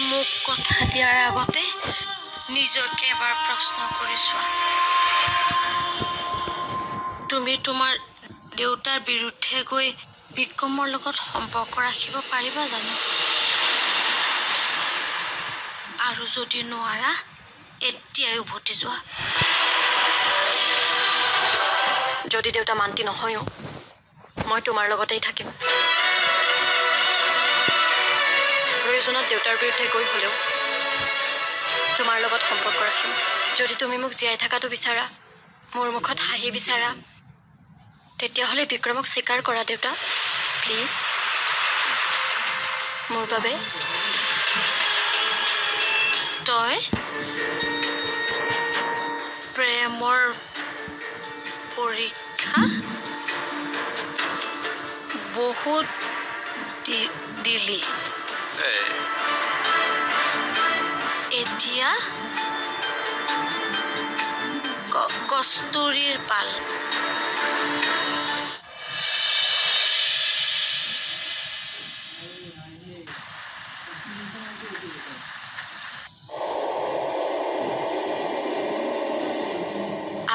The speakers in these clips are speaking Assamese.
মোক কথা দিয়াৰ আগতে নিজকে এবাৰ প্ৰশ্ন কৰি চোৱা। তুমি তোমাৰ দেউতাৰ বিৰুদ্ধে গৈ বিক্ৰমৰ লগত সম্পৰ্ক ৰাখিব পাৰিবা জানো? আৰু যদি নোৱাৰা এতিয়াই উভতি যোৱা। যদি দেউতা মান্তি নহয়ও মই তোমাৰ লগতেই থাকিম। প্ৰয়োজনত দেউতাৰ বিৰুদ্ধে গৈ হলেও তোমাৰ লগত সম্পৰ্ক ৰাখিম। যদি তুমি মোক জীয়াই থকাটো বিচাৰা, মোৰ মুখত হাঁহি বিচাৰা, তেতিয়াহ'লে বিক্ৰমক স্বীকাৰ কৰা দেউতা, প্লিজ। মোৰ বাবে তই প্ৰেমৰ পৰীক্ষা বহুত দিলি। এতিয়া কস্তুৰীৰ পাল।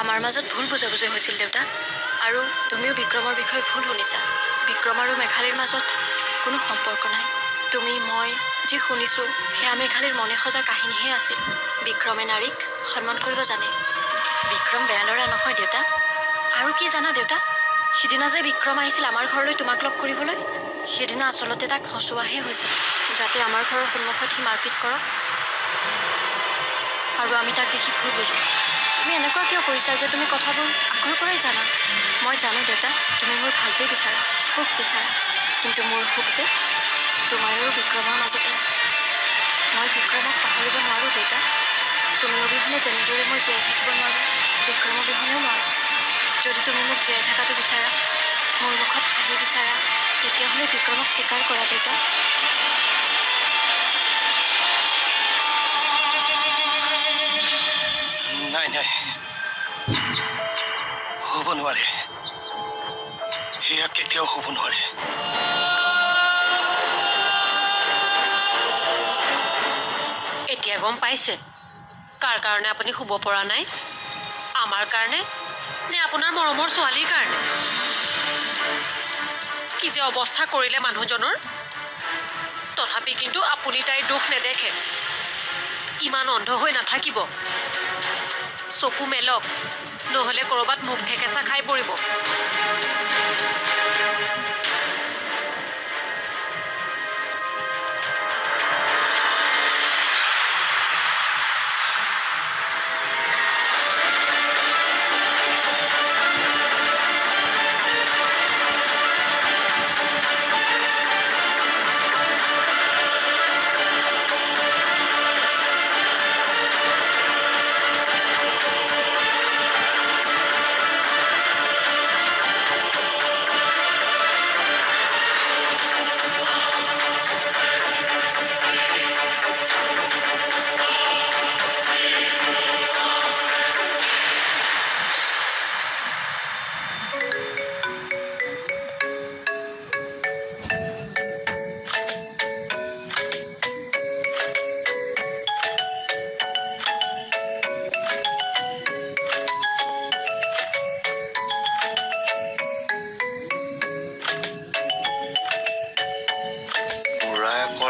আমাৰ মাজত ভুল বুজাবুজি হৈছিল দেউতা, আৰু তুমিও বিক্ৰমৰ বিষয়ে ভুল শুনিছা। বিক্ৰম আৰু মেঘালীৰ মাজত কোনো সম্পৰ্ক নাই। তুমি মই যি শুনিছো সেয়া মেঘালীৰ মনে সজা কাহিনীহে আছিল। বিক্ৰমে নাৰীক সন্মান কৰিব জানে। বিক্ৰম বেয়া ল'ৰা নহয় দেউতা। আৰু কি জানা দেউতা, সিদিনা যে বিক্ৰম আহিছিল আমাৰ ঘৰলৈ তোমাক লগ কৰিবলৈ, সেইদিনা আচলতে তাক ফচুৱাহে হৈছিল, যাতে আমাৰ ঘৰৰ সন্মুখত সি মাৰপিট কৰক আৰু আমি তাক দেখি ভুল বুজো। তুমি এনেকুৱা কিয় কৰিছা যে তুমি কথাবোৰ আগৰ পৰাই জানা? মই জানো দেউতা, তুমি মোৰ ভালটোৱে বিচাৰা, সুখ বিচাৰা, কিন্তু মোৰ সুখ যে তোমাৰ আৰু বিক্ৰমৰ মাজতে। মই বিক্ৰমক পাহৰিব নোৱাৰো দেউতা। তুমি অবিহনে যেনেদৰে মই জীয়াই থাকিব নোৱাৰো, বিক্ৰম অবিহনেও নোৱাৰো। যদি তুমি মোক জীয়াই থকাটো বিচাৰা, মোৰ মুখত হাঁহি বিচাৰা, তেতিয়াহ'লে বিক্ৰমক স্বীকাৰ কৰা দেউতা। নাই নাই, হ'ব নোৱাৰে, সেয়া কেতিয়াও হ'ব নোৱাৰে। এতিয়া গম পাইছে কাৰ কাৰণে আপুনি শুব পৰা নাই? আমাৰ কাৰণে নে আপোনাৰ মৰমৰ ছোৱালীৰ কাৰণে? কি যে অৱস্থা কৰিলে মানুহজনৰ। তথাপি কিন্তু আপুনি তাইৰ দুখ নেদেখে। ইমান অন্ধ হৈ নাথাকিব। চকু মেলক, নহলে কৰবাত মুখ ঠেকেচা খাই পৰিব।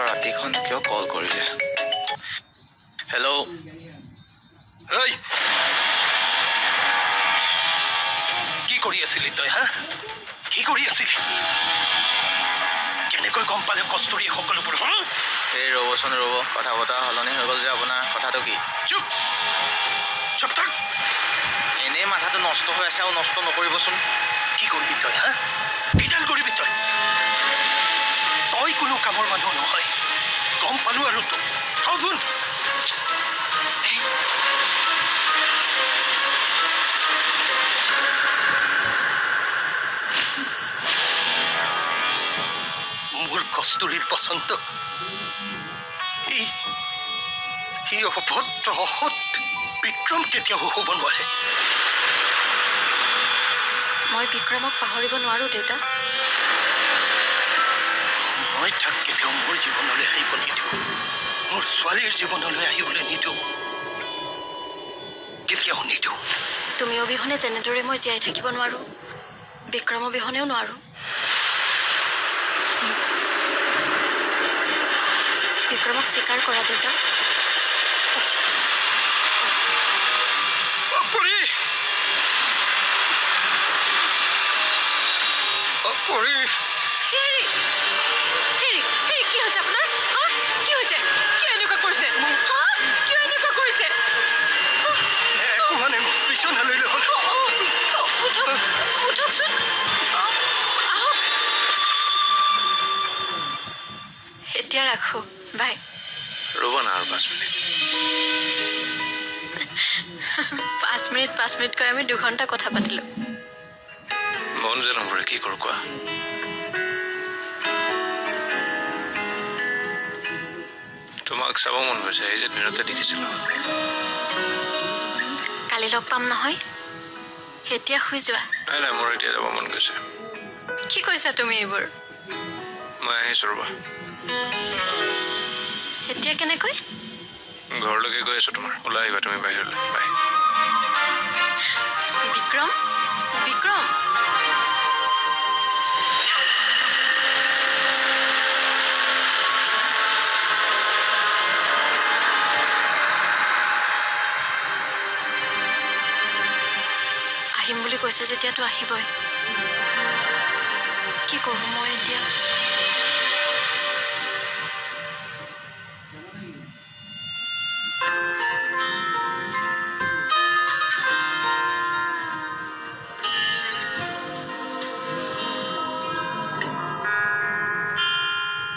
ৰাতিখন কিয় কল কৰিলে? হেল্ল', ঐ কি কৰি আছিলি তই? হা, কি কৰি আছিলি? কেনেকৈ গম পালে কস্তুৰী সকলোবোৰ? এই ৰ'বচোন ৰ'ব, কথা বতৰা সলনি হৈ গ'ল যে আপোনাৰ। কথাটো কি? চুপ চুপ থাক। এনেই মাথাটো নষ্ট হৈ আছে, আৰু নষ্ট নকৰিবচোন। কি কৰিবি তই? হা, কিডাল কৰিবি তই? তই কোনো কামৰ মানুহ নহয়, গম পালো। আৰু তোন মোৰ কস্তুৰীৰ পচন্দ ই অভদ্ৰ অসৎ বিক্ৰম কেতিয়াও হ'ব নোৱাৰে। মই বিক্ৰমক পাহৰিব নোৱাৰো দেউতা। মই তাক কেতিয়াও মোৰ জীৱনলৈ আহিব নিদিওঁ। মোৰ ছোৱালীৰ জীৱনলৈ আহিবলৈ নিদিওঁ। কেতিয়াও নিদিওঁ। তুমি অবিহনে যেনেদৰে মই জীয়াই থাকিব নোৱাৰো, বিক্ৰম অবিহনেও নোৱাৰো। বিক্ৰমক স্বীকাৰ কৰা দেউতা। পৰি পৰি হেৰি হেৰি হেৰি কি হৈছে আপোনাৰ? কি হৈছে? কিয় এনেকুৱা কৰিছে? কিয় এনেকুৱা কৰিছে? একো মানে বিচনালৈ লৈ গ'ল। উঠকচোন। আহক। এতিয়া ৰাখো। বাই। ৰ'ব না আৰু 5 মিনিট। 5 মিনিট কৈ আমি 2 ঘণ্টা কথা পাতিলো। মন যে নভৰে, কি কৰোঁ কোৱা? তোমাক চাব মন গৈছে, এই যে দিনতে দেখিছিলো। কালি লগ পাম নহয়, এতিয়া শুই যোৱা। নাই নাই, মোৰ এতিয়া যাব মন গৈছে। কি কৈছা তুমি এইবোৰ? মই আহিছো ৰ'বা। এতিয়া কেনেকৈ? ঘৰলৈকে গৈ আছো তোমাৰ। ওলাই আহিবা তুমি বাহিৰলৈ। বাই। বিক্ৰম, বিক্ৰম। আহিম বুলি কৈছে যেতিয়াতো আহিবই। কি কৰোঁ মই এতিয়া?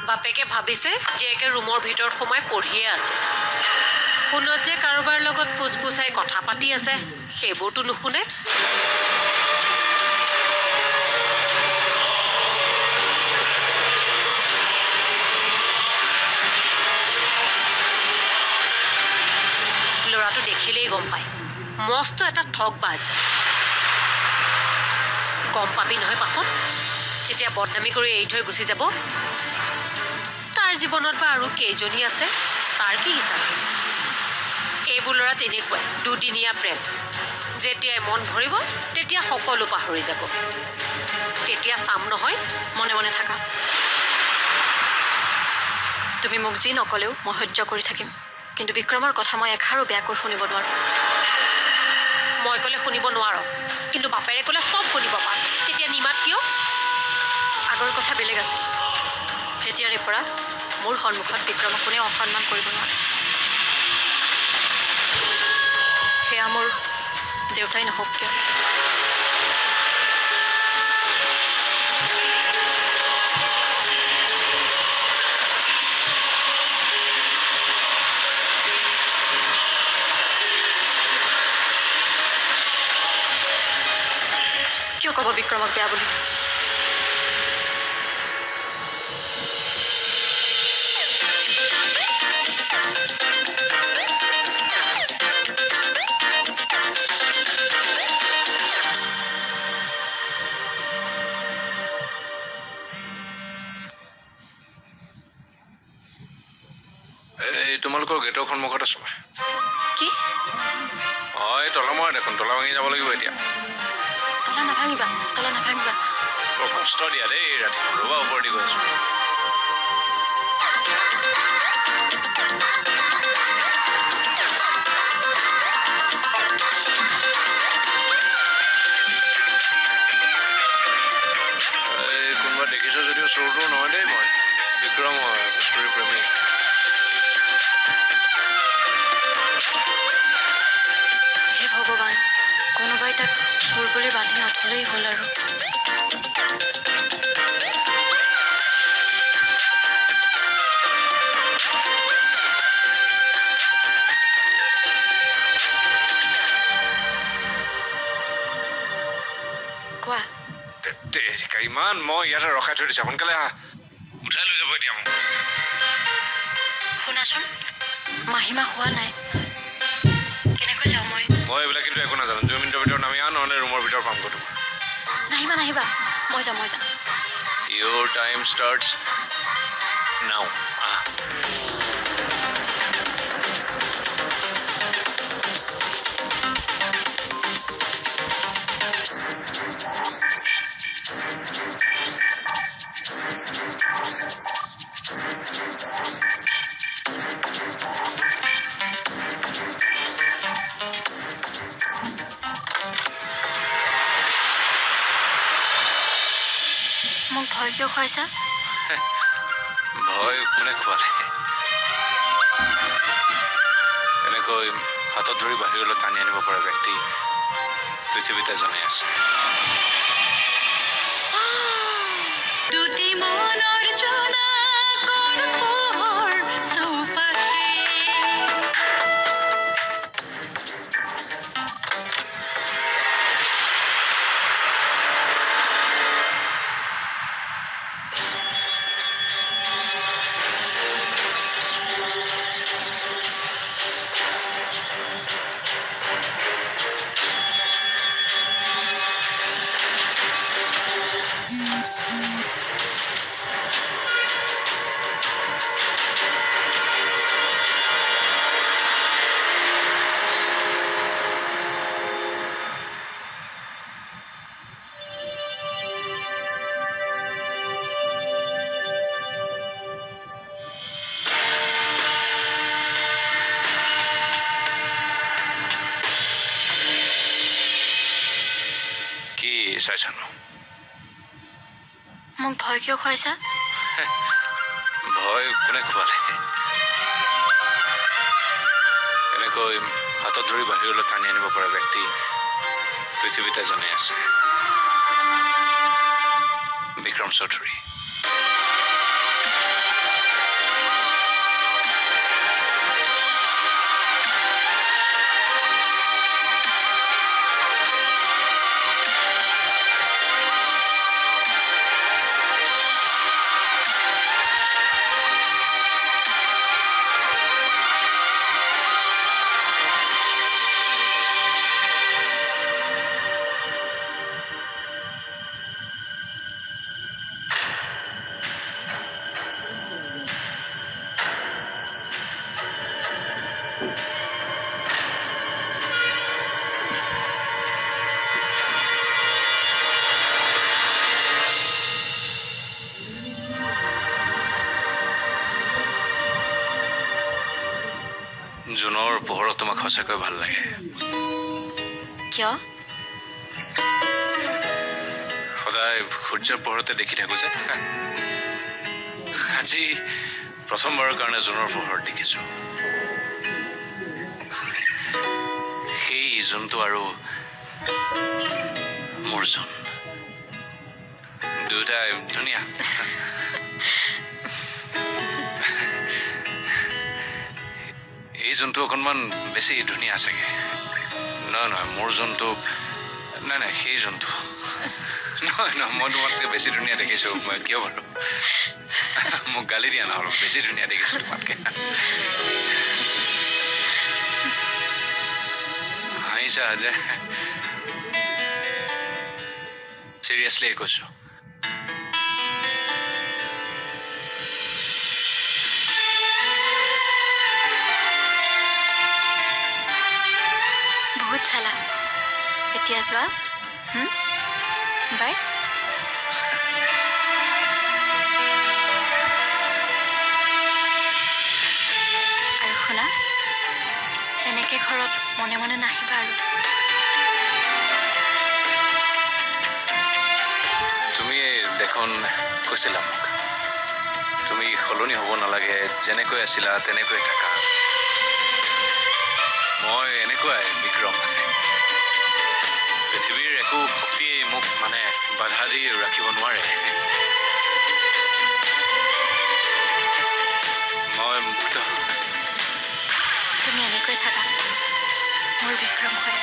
বাপেকে ভাবিছে জীয়েকে ৰুমৰ ভিতৰত সোমাই পঢ়িয়ে আছে। ফোনত যে কাৰোবাৰ লগত ফুচফুচাই কথা পাতি আছে, সেইবোৰতো নুশুনে। ল'ৰাটো দেখিলেই গম পায়, মস্ত এটা ঠগবাজ। গম পাবি নহয় পাছত, যেতিয়া বদনামি কৰি এৰি থৈ গুচি যাব। তাৰ জীৱনত বা আৰু কেইজনী আছে, তাৰ কি হিচাপ? এইবোৰ ল'ৰা তেনেকুৱাই, দুদিনীয়া প্ৰেম। যেতিয়াই মন ভৰিব তেতিয়া সকলো পাহৰি যাব। তেতিয়া চাম নহয়। মনে মনে থাকা। তুমি মোক যি নকলেও মই সহ্য কৰি থাকিম, কিন্তু বিক্ৰমৰ কথা মই এষাৰো বেয়াকৈ শুনিব নোৱাৰো। মই ক'লে শুনিব নোৱাৰ, কিন্তু বাপেৰে ক'লে চব শুনিব পাৰ। তেতিয়া নিমাত কিয়? আগৰ কথা বেলেগ আছিল। এতিয়াৰে পৰা মোৰ সন্মুখত বিক্ৰমক কোনেও অসন্মান কৰিব নোৱাৰে। সেয়া মোৰ দেউতাই নহওক কিয়। কিয় ক'ব বিক্ৰমক বেয়া বুলি? এই তোমালোকৰ গেটৰ সন্মুখত আছো মই। কি? এই তলা মৰা দেখোন, তলা ভাঙি যাব লাগিব এতিয়া। তলা নাভাঙিবা, তলা নাভাঙিবা। বৰ কষ্ট দিয়া দেই ৰাতিপুৱা। ৰ'বা, ওপৰেদি গৈ আছো। কোনোবা দেখিছো যদিও চোৰটো নহয় দেই। মই বিক্ৰম হয়, কস্তুৰী প্ৰেমী। হে ভগৱান, কোনোবাই তাক চোৰ বুলি বান্ধি নথলেই হ'ল আৰু। কোৱা। ইমান মই ইয়াতে ৰখাই থৈ দিছা, সোনকালে আহা। উঠাই লৈ যাব এতিয়া মোক। শুনাচোন, মাহীমা হোৱা নাই। কেনেকৈ যাওঁ মই? মই এইবিলাক কিন্তু একো নাজানো। 2 মিনিটৰ ভিতৰত নামি আহ, নহ'লে ৰুমৰ ভিতৰত পাম গৈ তোমাক। নাহিবা নাহিবা, মই যাম। Your time starts now. মোক ভয় কিয় খুৱাইছা? ভয় কোনে খোৱালে? এনেকৈ হাতত ধৰি বাহিৰলৈ টানি আনিব পৰা ব্যক্তি পৃথিৱীত এজনেই আছে। দুটি মনৰ জোনাকৰ পোহৰ চৌপাশে। কি চাইছানো? মোক ভয় কিয় খুৱাইছা? ভয় কোনে খোৱালে? এনেকৈ হাতত ধৰি বাহিৰলৈ টানি আনিব পৰা ব্যক্তি পৃথিৱীত এজনেই আছে। বিক্ৰম চৌধুৰী। জুনৰ পোহৰত তোমাক সঁচাকৈ ভাল লাগে। কিয়? সদায় সূৰ্যৰ পোহৰতে দেখি থাকো যে। আজি প্ৰথমবাৰৰ কাৰণে জুনৰ পোহৰত দেখিছো। সেই জোনটো আৰু মোৰ জোন, দুয়োটাই ধুনীয়া। এই জোনটো অকণমান বেছি ধুনীয়া চাগে। নহয় মোৰ জোনটো, নাই সেই জোনটো। নহয় মই তোমাতকৈ বেছি ধুনীয়া দেখিছো। কিয় বাৰু? মোক গালি দিয়া নহ'ল, বেছি ধুনীয়া দেখিছো তোমাতকৈ। হাঁহিছা যে? চিৰিয়াছলি কৈছো। বহুত চালা। এতিয়া যোৱা। বাই। আৰু শুনা, এনেকে ঘৰত মনে মনে নাহিবা আৰু। তুমি দেখোন কৈছিলা মোক, তুমি সলনি হ'ব নালাগে, যেনেকৈ আছিলা তেনেকৈ থাকা। মই এনেকুৱাই বিক্ৰম। পৃথিৱীৰ একো শক্তিয়ে মোক বাধা দি ৰাখিব নোৱাৰে। মই মুক্ত। তুমি এনেকৈ থাকা, মোৰ বিক্ৰম হয়।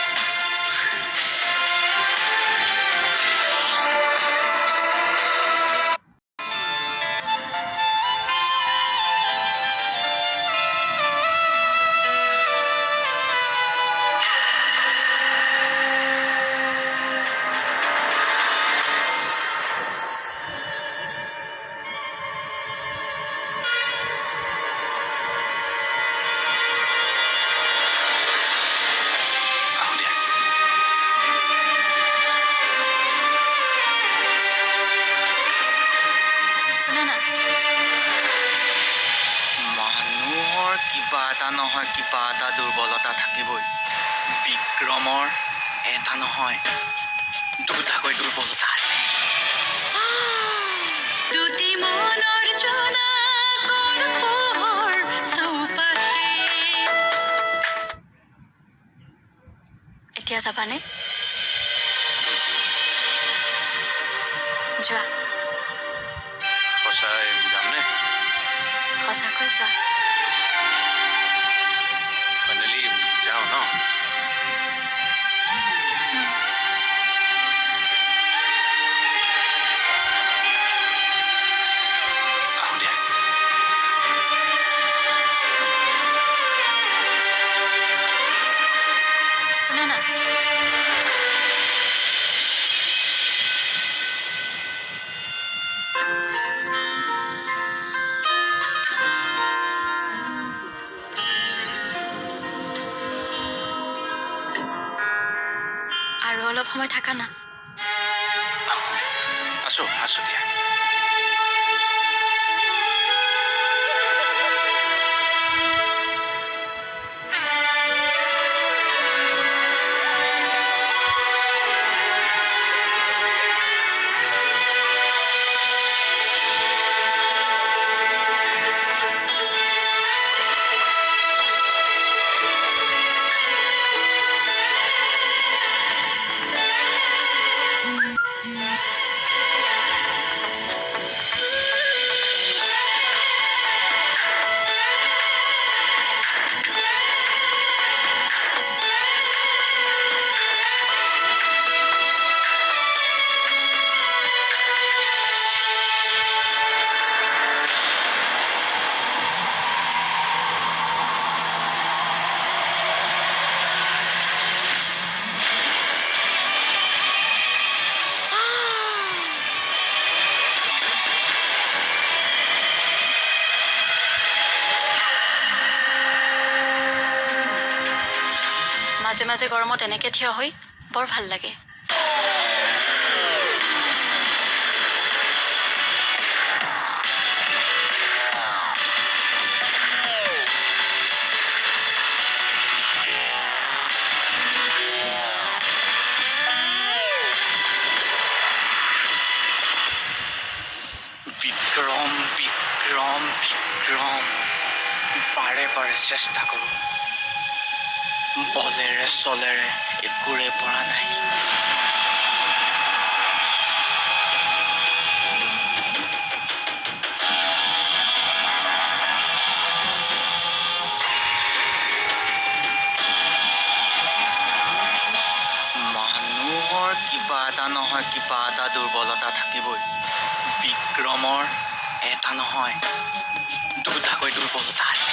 কিবা এটা নহয় কিবা এটা দুৰ্বলতা থাকিবই বিক্ৰমৰ এটা নহয় দুটাকৈ দুৰ্বলতা আছে দুটি মনৰ জোনাকৰ পোহৰ চৌপাশে। এতিয়া যাবানে? যোৱা, সঁচাই যামনে? সঁচাকৈ যোৱা। ফাইনেলি যাওঁ ন? আহোঁ দিয়া। শুনা না, আৰু অলপ সময় থাকা না। আছো দিয়া। মাজে মাজে গৰমত এনেকে থিয় হৈ বৰ ভাল লাগে। বিক্ৰম বিক্ৰম বিক্ৰম বাৰে বাৰে চেষ্টা কৰোঁ বলেৰে চলেৰে একোৰে পৰা নাই মানুহৰ কিবা এটা নহয় কিবা এটা দুৰ্বলতা থাকিবই বিক্ৰমৰ এটা নহয় দুটাকৈ দুৰ্বলতা আছে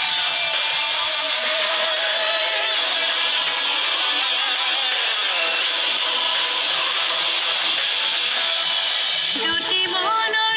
দুটি মনৰ